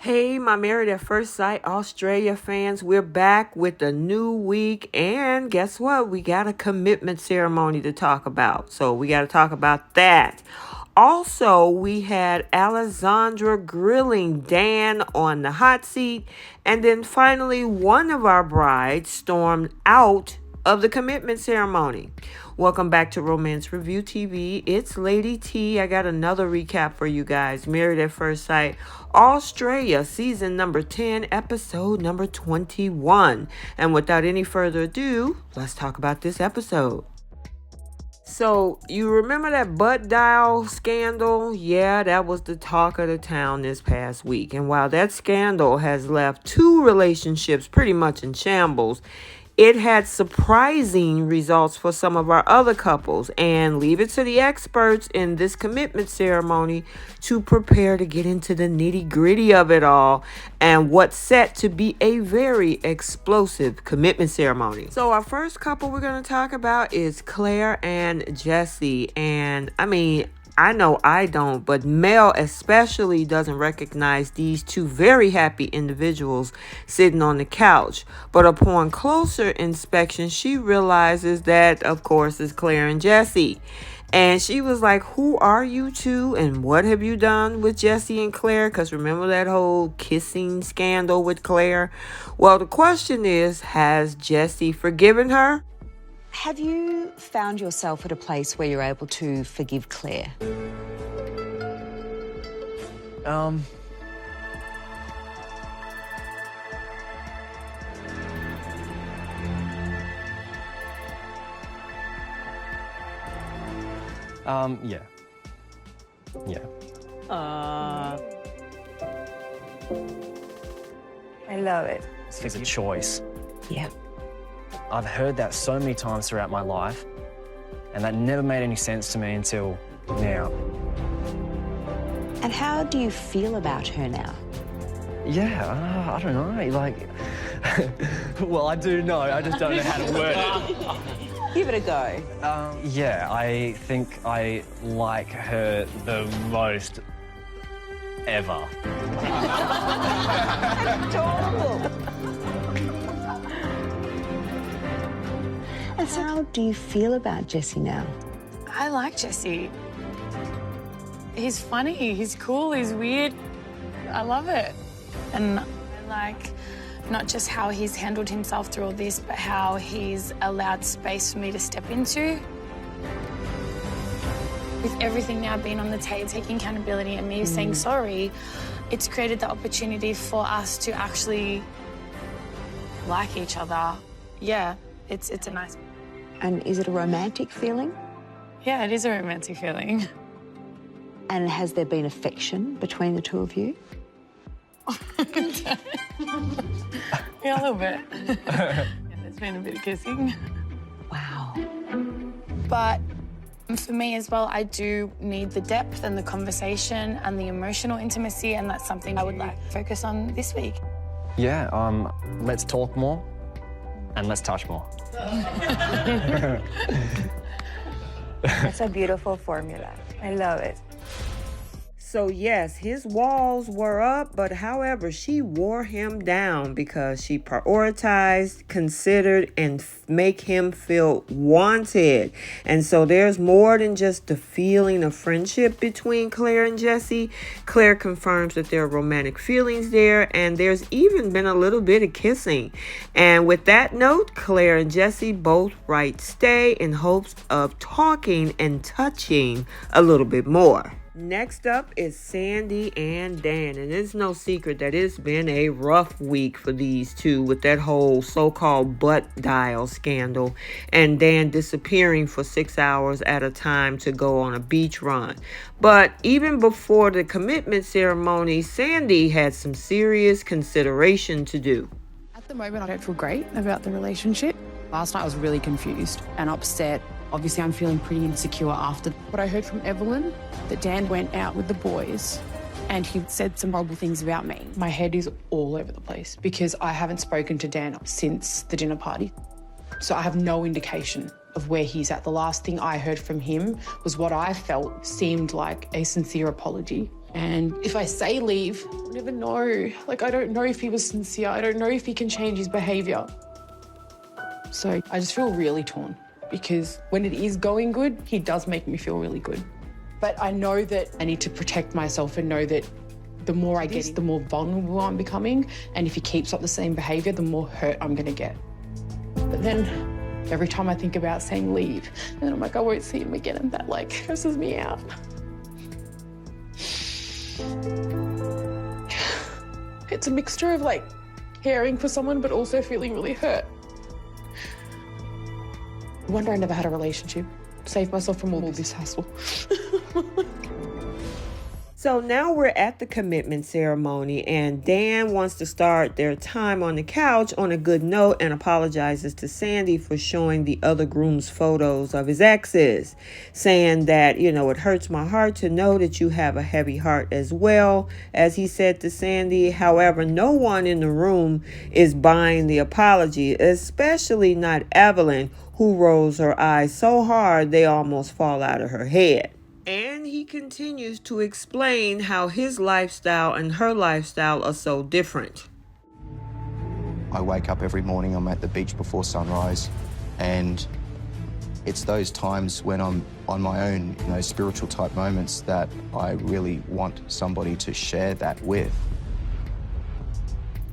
Hey, my Married at First Sight Australia fans, we're back with a new week, and guess what? We got a commitment ceremony to talk about, so we got to talk about that. Also, we had Alessandra grilling Dan on the hot seat, and then finally one of our brides stormed out of the commitment ceremony. Welcome back to Romance Review TV. It's Lady T. I got another recap for you guys. Married at First Sight Australia, season number 10, episode number 21. And without any further ado, let's talk about this episode. So, you remember that butt dial scandal? Yeah, that was the talk of the town this past week. And while that scandal has left two relationships pretty much in shambles, it had surprising results for some of our other couples, and leave it to the experts in this commitment ceremony to prepare to get into the nitty-gritty of it all and what's set to be a very explosive commitment ceremony. So our first couple we're going to talk about is Claire and Jesse, and I know I don't, but Mel especially doesn't recognize these two very happy individuals sitting on the couch. But upon closer inspection, she realizes that, of course, it's Claire and Jesse. And she was like, who are you two and what have you done with Jesse and Claire? Because remember that whole kissing scandal with Claire? Well, the question is, has Jesse forgiven her? Have you found yourself at a place where you're able to forgive Claire? Yeah. I love it. It's a choice. Yeah. I've heard that so many times throughout my life, and that never made any sense to me until now. And how do you feel about her now? Yeah, I don't know, like... well, I do know, I just don't know how to word it. Give it a go. Yeah, I think I like her the most ever. Adorable. And so how do you feel about Jesse now? I like Jesse. He's funny, he's cool, he's weird. I love it. And I like not just how he's handled himself through all this, but how he's allowed space for me to step into. With everything now being on the table, taking accountability and me saying sorry, it's created the opportunity for us to actually like each other. Yeah, it's a nice... And is it a romantic feeling? Yeah, it is a romantic feeling. And has there been affection between the two of you? Yeah, a little bit. Yeah, there's been a bit of kissing. Wow. But for me as well, I do need the depth and the conversation and the emotional intimacy, and that's something I would like to focus on this week. Yeah, let's talk more and let's touch more. That's a beautiful formula. I love it. So yes, his walls were up, but however, she wore him down because she prioritized, considered, and make him feel wanted. And so there's more than just the feeling of friendship between Claire and Jesse. Claire confirms that there are romantic feelings there, and there's even been a little bit of kissing. And with that note, Claire and Jesse both write stay in hopes of talking and touching a little bit more. Next up is Sandy and Dan, and it's no secret that it's been a rough week for these two with that whole so-called butt dial scandal and Dan disappearing for 6 hours at a time to go on a beach run. But even before the commitment ceremony, Sandy had some serious consideration to do. At the moment, I don't feel great about the relationship. Last night I was really confused and upset. Obviously, I'm feeling pretty insecure after. But I heard from Evelyn that Dan went out with the boys and he said some horrible things about me. My head is all over the place because I haven't spoken to Dan since the dinner party. So I have no indication of where he's at. The last thing I heard from him was what I felt seemed like a sincere apology And if I say leave, I'll never know. Like, I don't know if he was sincere. I don't know if he can change his behaviour. So I just feel really torn because when it is going good, he does make me feel really good. But I know that I need to protect myself and know that the more I get, the more vulnerable I'm becoming. And if he keeps up the same behaviour, the more hurt I'm going to get. But then every time I think about saying leave, and then I'm like, I won't see him again, and that like stresses me out. It's a mixture of like caring for someone but also feeling really hurt. I wonder I never had a relationship. Save myself from all this hassle. So now we're at the commitment ceremony, and Dan wants to start their time on the couch on a good note and apologizes to Sandy for showing the other groom's photos of his exes, saying that, it hurts my heart to know that you have a heavy heart as well, as he said to Sandy. However, no one in the room is buying the apology, especially not Evelyn, who rolls her eyes so hard they almost fall out of her head. And he continues to explain how his lifestyle and her lifestyle are so different. I wake up every morning, I'm at the beach before sunrise, and it's those times when I'm on my own, in those spiritual type moments, that I really want somebody to share that with.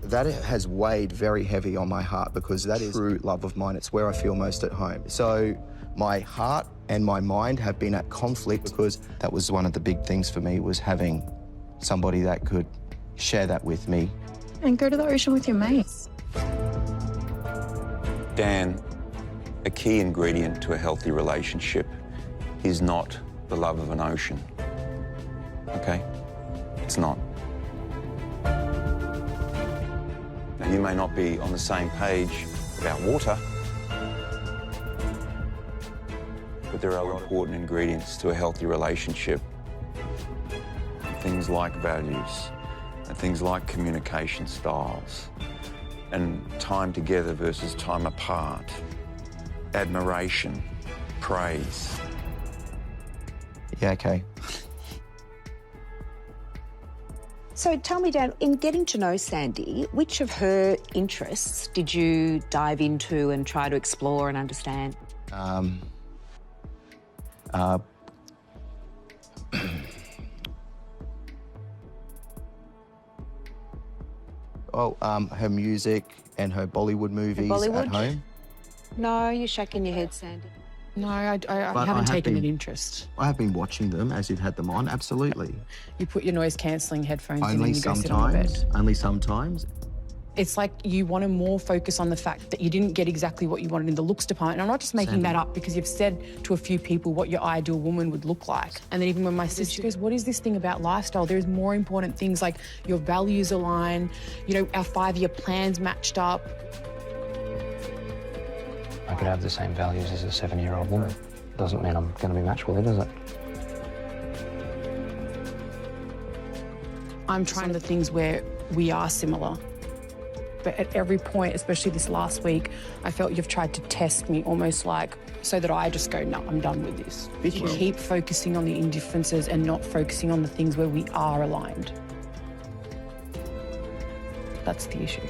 That has weighed very heavy on my heart because that is true love of mine. It's where I feel most at home. So my heart and my mind have been at conflict because that was one of the big things for me, was having somebody that could share that with me. And go to the ocean with your mates. Dan, a key ingredient to a healthy relationship is not the love of an ocean. Okay? It's not. Now, you may not be on the same page about water, but there are important ingredients to a healthy relationship. Things like values, and things like communication styles, and time together versus time apart, admiration, praise. Yeah, okay. So tell me, Dan, in getting to know Sandy, which of her interests did you dive into and try to explore and understand? Her music and her Bollywood movies at home. No, you're shaking your head, Sandy. No, I haven't taken an interest. I have been watching them as you've had them on, absolutely. You put your noise-cancelling headphones in Only and you go sit on the bed. Only sometimes. It's like you want to more focus on the fact that you didn't get exactly what you wanted in the looks department. And I'm not just making that up because you've said to a few people what your ideal woman would look like. And then even when my sister goes, what is this thing about lifestyle? There's more important things like your values align, our 5-year plans matched up. I could have the same values as a 7-year-old woman. Doesn't mean I'm going to be matched with her, does it? I'm trying the things where we are similar. But at every point, especially this last week, I felt you've tried to test me almost like so that I just go, no, I'm done with this. You keep focusing on the indifferences and not focusing on the things where we are aligned. That's the issue.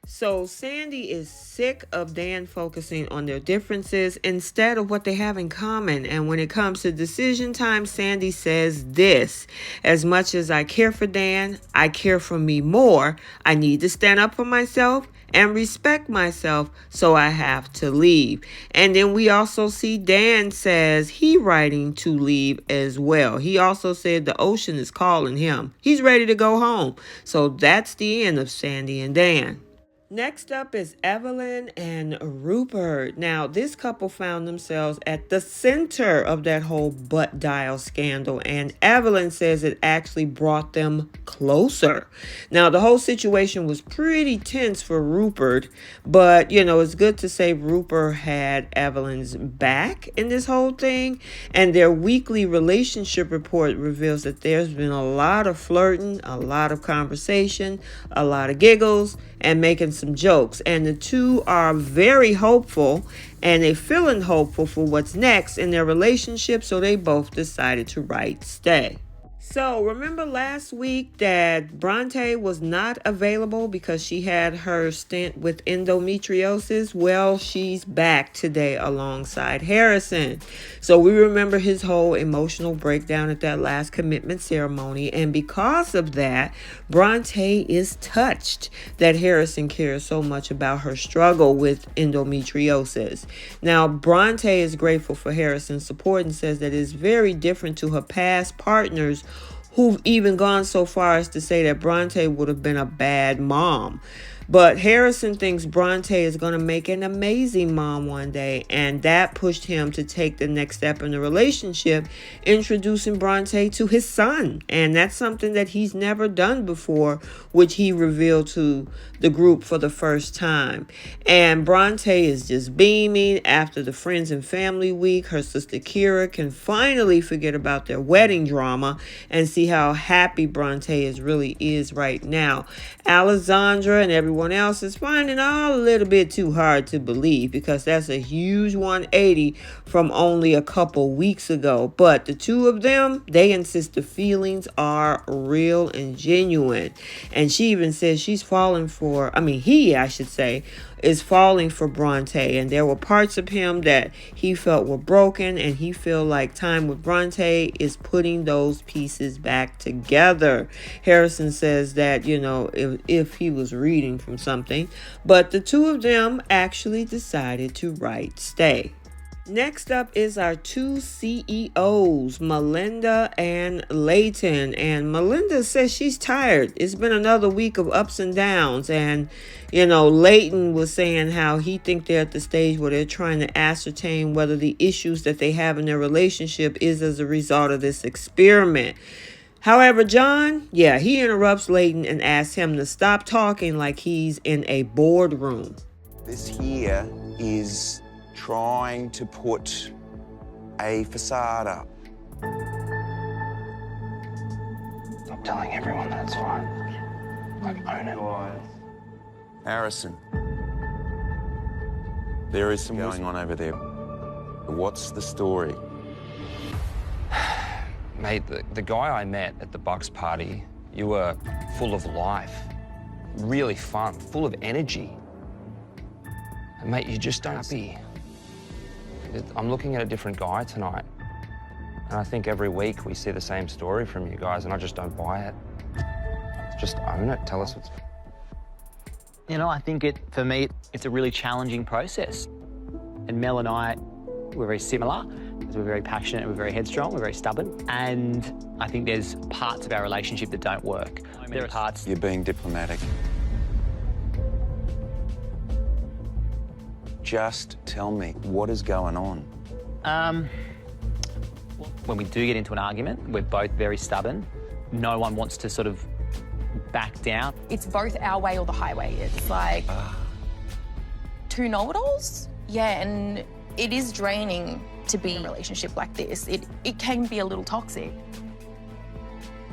So Sandy is sick of Dan focusing on their differences instead of what they have in common. And when it comes to decision time, Sandy says this: as much as I care for Dan, I care for me more. I need to stand up for myself and respect myself, so I have to leave. And then we also see Dan says he writing to leave as well. He also said the ocean is calling him. He's ready to go home. So that's the end of Sandy and Dan. Next up is Evelyn and Rupert. Now, this couple found themselves at the center of that whole butt dial scandal, and Evelyn says it actually brought them closer. Now, the whole situation was pretty tense for Rupert, but, it's good to say Rupert had Evelyn's back in this whole thing, and their weekly relationship report reveals that there's been a lot of flirting, a lot of conversation, a lot of giggles, and making some jokes. And the two are very hopeful, and they're feeling hopeful for what's next in their relationship, so they both decided to write stay. So, remember last week that Bronte was not available because she had her stint with endometriosis? Well, she's back today alongside Harrison. So, we remember his whole emotional breakdown at that last commitment ceremony. And because of that, Bronte is touched that Harrison cares so much about her struggle with endometriosis. Now, Bronte is grateful for Harrison's support and says that it is very different to her past partners who've even gone so far as to say that Bronte would have been a bad mom. But Harrison thinks Bronte is going to make an amazing mom one day, and that pushed him to take the next step in the relationship, introducing Bronte to his son. And that's something that he's never done before, which he revealed to the group for the first time. And Bronte is just beaming after the Friends and Family Week. Her sister Kira can finally forget about their wedding drama and see how happy Bronte really is right now. Alessandra and everyone else is finding it all a little bit too hard to believe, because that's a huge 180 from only a couple weeks ago. But the two of them, they insist the feelings are real and genuine. And she even says she's falling for, he, I should say, is falling for Bronte. And there were parts of him that he felt were broken, and he felt like time with Bronte is putting those pieces back together. Harrison says that, if he was reading from something, but the two of them actually decided to write Stay. Next up is our two CEOs, Melinda and Layton. And Melinda says she's tired. It's been another week of ups and downs. And, Layton was saying how he think they're at the stage where they're trying to ascertain whether the issues that they have in their relationship is as a result of this experiment. However, John, he interrupts Layton and asks him to stop talking like he's in a boardroom. This here is trying to put a facade up. I'm telling everyone that it's fine. Own it. Harrison, there is some going on over there. What's the story? Mate, the guy I met at the Bucks party, you were full of life, really fun, full of energy. And mate, you just don't be. I'm looking at a different guy tonight. And I think every week we see the same story from you guys, and I just don't buy it. Just own it. Tell us what's... I think for me, it's a really challenging process. And Mel and I, we're very similar. We're very passionate, we're very headstrong, we're very stubborn. And I think there's parts of our relationship that don't work. There are parts... You're being diplomatic. Just tell me, what is going on? When we do get into an argument, we're both very stubborn. No one wants to sort of back down. It's both our way or the highway. It's like two know-it-alls. Yeah, and it is draining to be in a relationship like this. It can be a little toxic.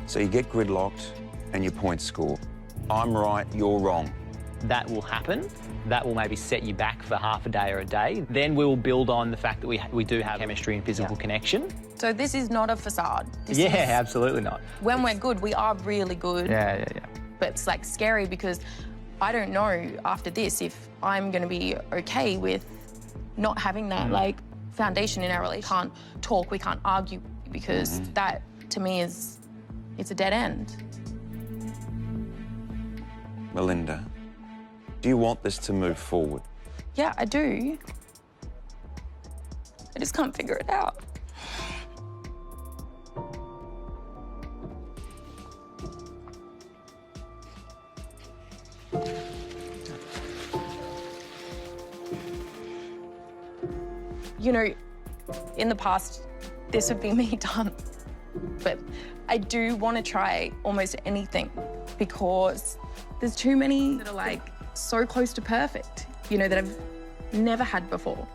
So you get gridlocked and your points score. I'm right, you're wrong. That will happen. That will maybe set you back for half a day or a day. Then we will build on the fact that we do have chemistry and physical connection. So this is not a facade. This is, absolutely not. When we're good, we are really good. Yeah. But it's like scary because I don't know after this if I'm going to be okay with not having that foundation in our relationship. We can't talk, we can't argue because that to me it's a dead end. Melinda, do you want this to move forward? Yeah, I do. I just can't figure it out. In the past, this would be me done. But I do want to try almost anything because there's too many that are so close to perfect, that I've never had before.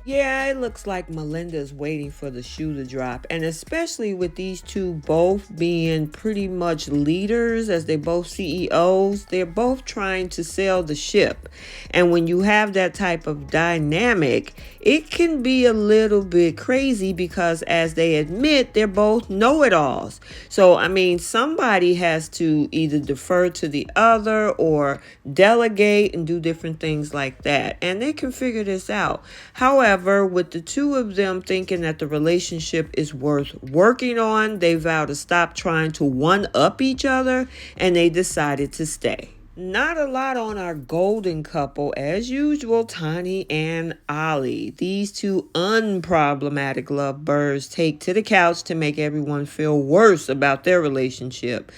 Yeah, it looks like Melinda's waiting for the shoe to drop. And especially with these two both being pretty much leaders, as they both CEOs, they're both trying to sell the ship. And when you have that type of dynamic, it can be a little bit crazy because, as they admit, they're both know-it-alls. So, I mean, somebody has to either defer to the other or delegate and do different things like that. And they can figure this out. However, with the two of them thinking that the relationship is worth working on, they vow to stop trying to one-up each other, and they decided to stay. Not a lot on our golden couple, as usual, Tani and Ollie. These two unproblematic lovebirds take to the couch to make everyone feel worse about their relationship.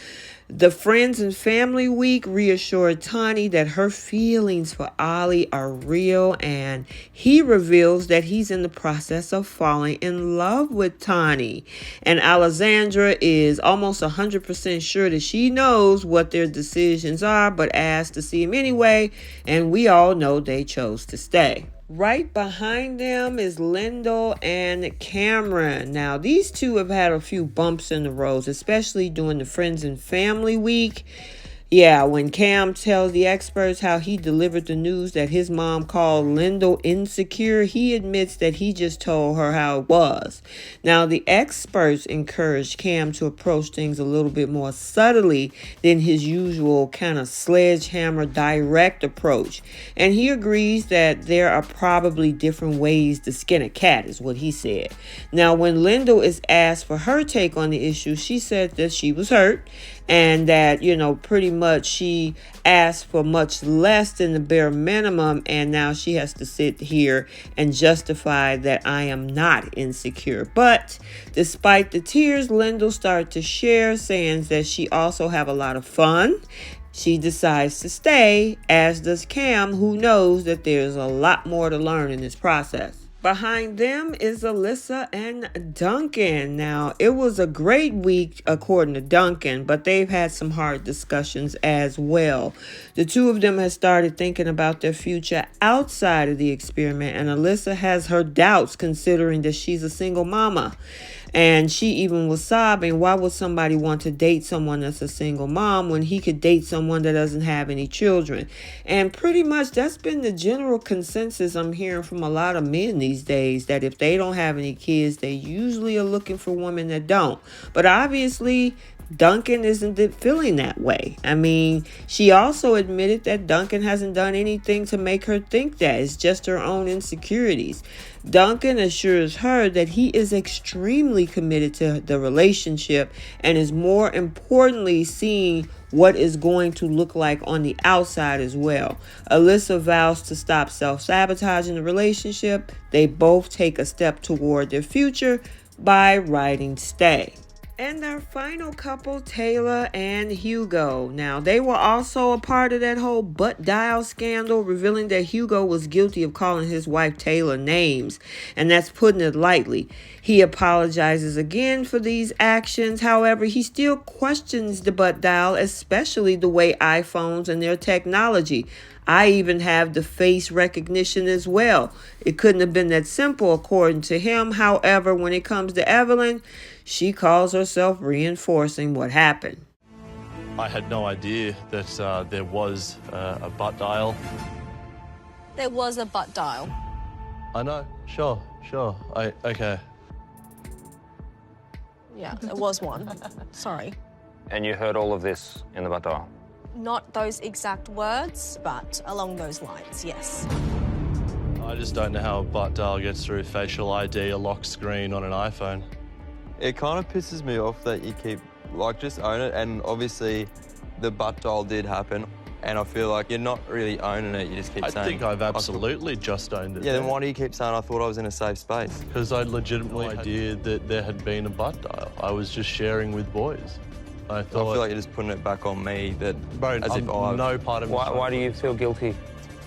The Friends and Family Week reassured Tani that her feelings for Ollie are real, and he reveals that he's in the process of falling in love with Tani. And Alessandra is almost 100% sure that she knows what their decisions are, but asked to see him anyway, and we all know they chose to stay. Right behind them is Lyndall and Cameron. Now, these two have had a few bumps in the road, especially during the Friends and Family Week. Yeah, when Cam tells the experts how he delivered the news that his mom called Lyndall insecure, he admits that he just told her how it was. Now, the experts encouraged Cam to approach things a little bit more subtly than his usual kind of sledgehammer direct approach. And he agrees that there are probably different ways to skin a cat, is what he said. Now, when Lyndall is asked for her take on the issue, she said that she was hurt and that, pretty much she asked for much less than the bare minimum, and now she has to sit here and justify that I am not insecure. But despite the tears, Lyndall started to share, saying that she also have a lot of fun. She decides to stay, as does Cam, who knows that there's a lot more to learn in this process. Behind them is Alyssa and Duncan. Now, it was a great week according to Duncan, but they've had some hard discussions as well. The two of them have started thinking about their future outside of the experiment, and Alyssa has her doubts considering that she's a single mama. And she even was sobbing, why would somebody want to date someone that's a single mom when he could date someone that doesn't have any children? And pretty much that's been the general consensus I'm hearing from a lot of men these days, that if they don't have any kids, they usually are looking for women that don't. But obviously, Duncan isn't feeling that way. I mean, she also admitted that Duncan hasn't done anything to make her think that. It's just her own insecurities. Duncan assures her that he is extremely committed to the relationship and is more importantly seeing what is going to look like on the outside as well. Alyssa vows to stop self-sabotaging the relationship. They both take a step toward their future by writing stay. And our final couple, Tayla and Hugo. Now, they were also a part of that whole butt dial scandal, revealing that Hugo was guilty of calling his wife Tayla names, and that's putting it lightly. He apologizes again for these actions. However, he still questions the butt dial, especially the way iPhones and their technology. I even have the face recognition as well. It couldn't have been that simple, according to him. However, when it comes to Evelyn, she calls herself reinforcing what happened. I had no idea that there was a butt dial. There was a butt dial. I know, sure. Okay. Yeah, there was one. Sorry. And you heard all of this in the butt dial? Not those exact words, but along those lines, yes. I just don't know how a butt dial gets through facial ID, a lock screen on an iPhone. It kind of pisses me off that you keep, just own it. And obviously, the butt dial did happen. And I feel like you're not really owning it, you just keep saying... I think I've absolutely just owned it. Yeah, then why do you keep saying I thought I was in a safe space? Because I legitimately had no idea that there had been a butt dial. I was just sharing with boys. I feel like you're just putting it back on me, that as if I've... no part of me... Why do you feel guilty?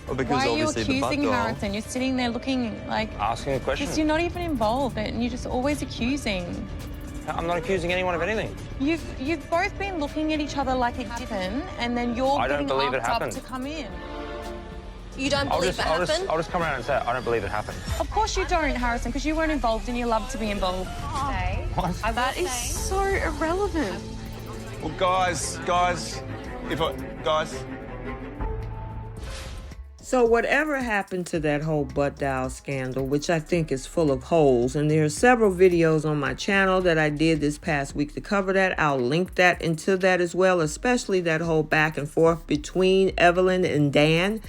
Well, because why are you obviously accusing Harrison? You're sitting there looking like... Asking a question. Because you're not even involved and you're just always accusing. I'm not accusing anyone of anything. You've both been looking at each other like it didn't, and then you're getting amped up to come in. You don't believe that happened? I'll just come around and say I don't believe it happened. Of course you don't, Harrison, because you weren't involved and you love to be involved. What? That is so irrelevant. Well, guys. So whatever happened to that whole butt dial scandal, which I think is full of holes, and there are several videos on my channel that I did this past week to cover that. I'll link that into that as well, especially that whole back and forth between Evelyn and Dan.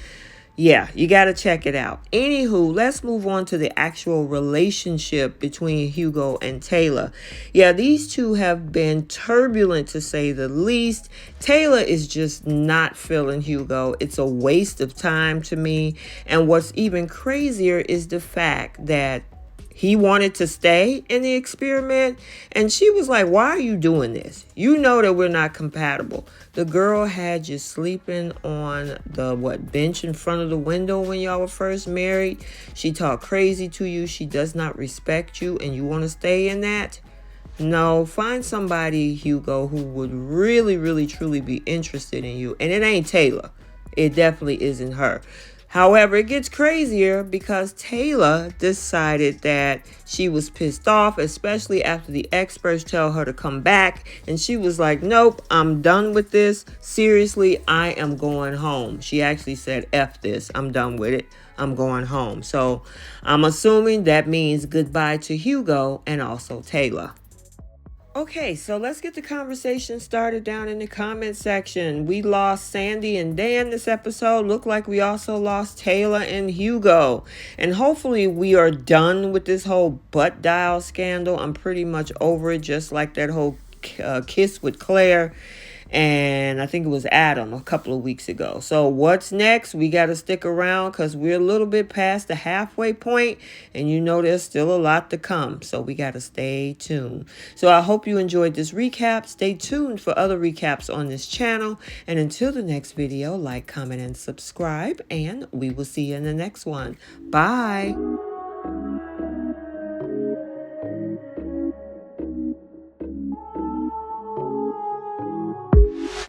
Yeah, you got to check it out. Anywho, let's move on to the actual relationship between Hugo and Tayla. Yeah, these two have been turbulent to say the least. Tayla is just not feeling Hugo. It's a waste of time to me. And what's even crazier is the fact that he wanted to stay in the experiment, and she was like, why are you doing this? You know that we're not compatible. The girl had you sleeping on the bench in front of the window when y'all were first married. She talked crazy to you. She does not respect you, and you want to stay in that? No, find somebody, Hugo, who would really, really, truly be interested in you. And it ain't Tayla. It definitely isn't her. However, it gets crazier because Tayla decided that she was pissed off, especially after the experts tell her to come back. And she was like, nope, I'm done with this. Seriously, I am going home. She actually said, F this. I'm done with it. I'm going home. So I'm assuming that means goodbye to Hugo and also Tayla. Okay, so let's get the conversation started down in the comment section. We lost Sandy and Dan this episode. Looked like we also lost Tayla and Hugo. And hopefully we are done with this whole butt dial scandal. I'm pretty much over it, just like that whole kiss with Claire. And I think it was Adam a couple of weeks ago. So what's next? We got to stick around because we're a little bit past the halfway point, and you know there's still a lot to come. So we got to stay tuned. So I hope you enjoyed this recap. Stay tuned for other recaps on this channel. And until the next video, like, comment, and subscribe. And we will see you in the next one. Bye.